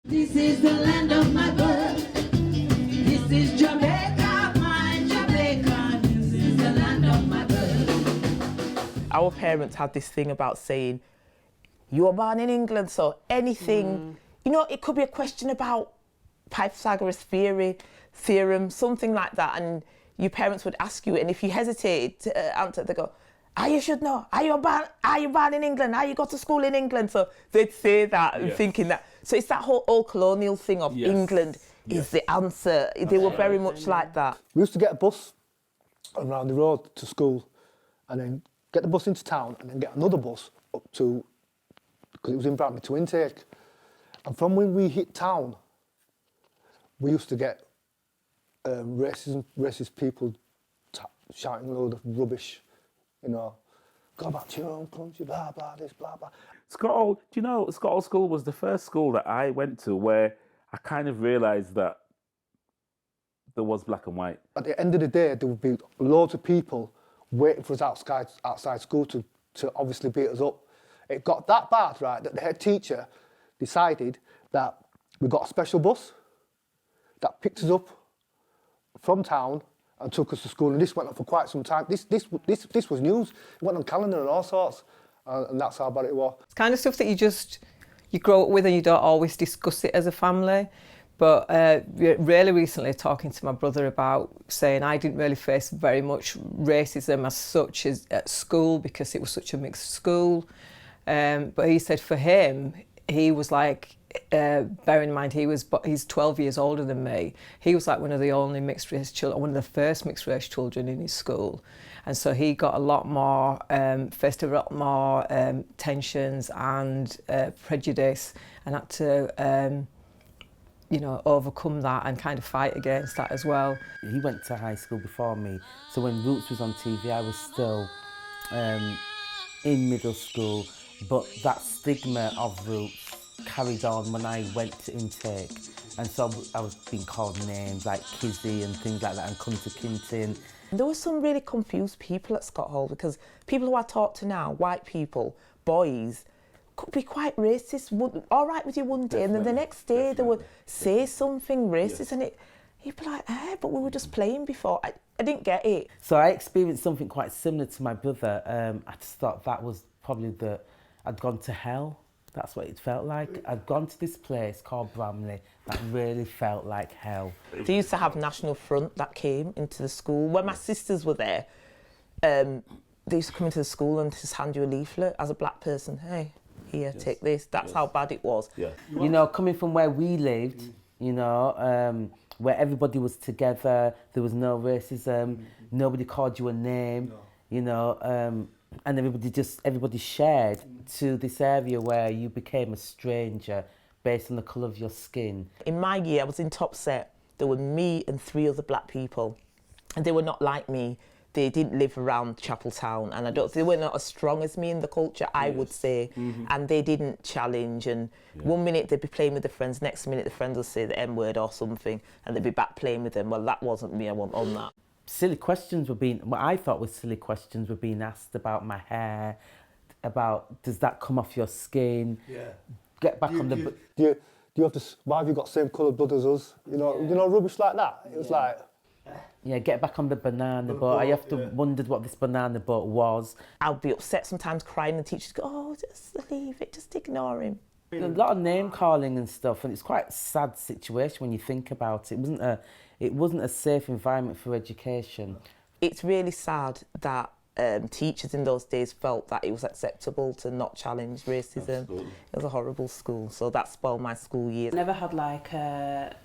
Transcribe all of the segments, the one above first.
This is the land of my birth. This is Jamaica, my Jamaica. This is the land of my birth. Our parents had this thing about saying, you were born in England, so anything, you know, it could be a question about Pythagoras theorem, something like that, and your parents would ask you, and if you hesitated to answer, they go, you should know, are you born in England? Are you go to school in England? So they'd say that and thinking that. So it's that whole old colonial thing of England is the answer. They were very much like that. We used to get a bus around the road to school and then get the bus into town and then get another bus up to, because it was in Bradley, to intake. And from when we hit town, we used to get racist people shouting a load of rubbish, you know, go back to your own country, blah, blah, this, blah, blah. Scotland, do you know, Scotland School was the first school that I went to where I kind of realised that there was black and white. At the end of the day, there would be loads of people waiting for us outside school to obviously beat us up. It got that bad, right, that the head teacher decided that we got a special bus that picked us up from town and took us to school, and this went on for quite some time. This was news. It went on calendar and all sorts, and that's how bad it was. It's kind of stuff that you grow up with and you don't always discuss it as a family. But really recently talking to my brother about saying I didn't really face very much racism as such as at school because it was such a mixed school. But he said for him, he was like, bearing in mind he's 12 years older than me, he was like one of the only mixed race children, one of the first mixed race children in his school. And so he got a lot more, faced a lot more tensions and prejudice and had to, you know, overcome that and kind of fight against that as well. He went to high school before me, so when Roots was on TV, I was still in middle school, but that stigma of Roots carried on when I went to intake, and so I was being called names like Kizzy and things like that, and Kunta Kinte. There were some really confused people at Scott Hall because people who I talk to now, white people, boys, could be quite racist, all right with you one day, and then the next day they would say something racist, and you'd be like, but we were just playing before. I didn't get it. So I experienced something quite similar to my brother. I just thought that was probably I'd gone to hell. That's what it felt like. I'd gone to this place called Bramley that really felt like hell. They used to have National Front that came into the school. When my sisters were there, they used to come into the school and just hand you a leaflet as a black person. Hey, here, take this. That's how bad it was. Yeah. You know, coming from where we lived, you know, where everybody was together, there was no racism, nobody called you a name, you know, and everybody shared to this area where you became a stranger based on the colour of your skin. In my year, I was in top set. There were me and 3 other black people, and they were not like me. They didn't live around Chapel Town, and they were not as strong as me in the culture, I would say, and they didn't challenge. And one minute they'd be playing with their friends, next minute the friends would say the M-word or something, and they'd be back playing with them. Well, that wasn't me. I wasn't on that. Silly questions what I thought was silly questions were being asked about my hair, about does that come off your skin? Yeah. Get back on the. Do you have to? Why have you got same coloured blood as us? You know, rubbish like that. It was like. Yeah, get back on the banana boat. I have to wondered what this banana boat was. I'd be upset sometimes, crying, and the teachers go, "Oh, just leave it, just ignore him." A lot of name calling and stuff, and it's quite a sad situation when you think about it. It wasn't a safe environment for education. It's really sad that teachers in those days felt that it was acceptable to not challenge racism. Absolutely. It was a horrible school, so that spoiled my school years. I never had like a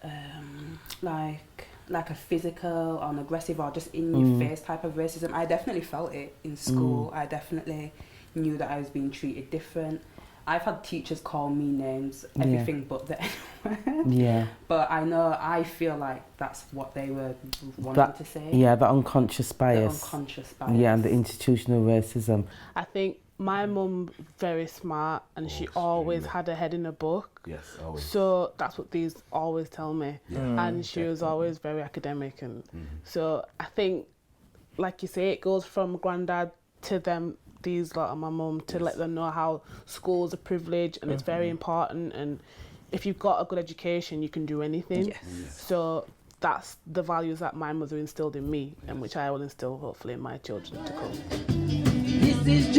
physical or an aggressive or just in your face type of racism. I definitely felt it in school. I definitely knew that I was being treated different. I've had teachers call me names, everything but the N-word. Yeah. But I feel like that's what they were wanting to say. Yeah, the unconscious bias. The unconscious bias. Yeah, and the institutional racism. I think my mum very smart, and she always had her head in a book. Yes, always. So that's what these always tell me. Yeah. And she was always very academic, and so I think, like you say, it goes from granddad to them. These lot of my mum to let them know how school's a privilege and it's very important, and if you've got a good education, you can do anything. Yes. So that's the values that my mother instilled in me, and which I will instill hopefully in my children to come. This is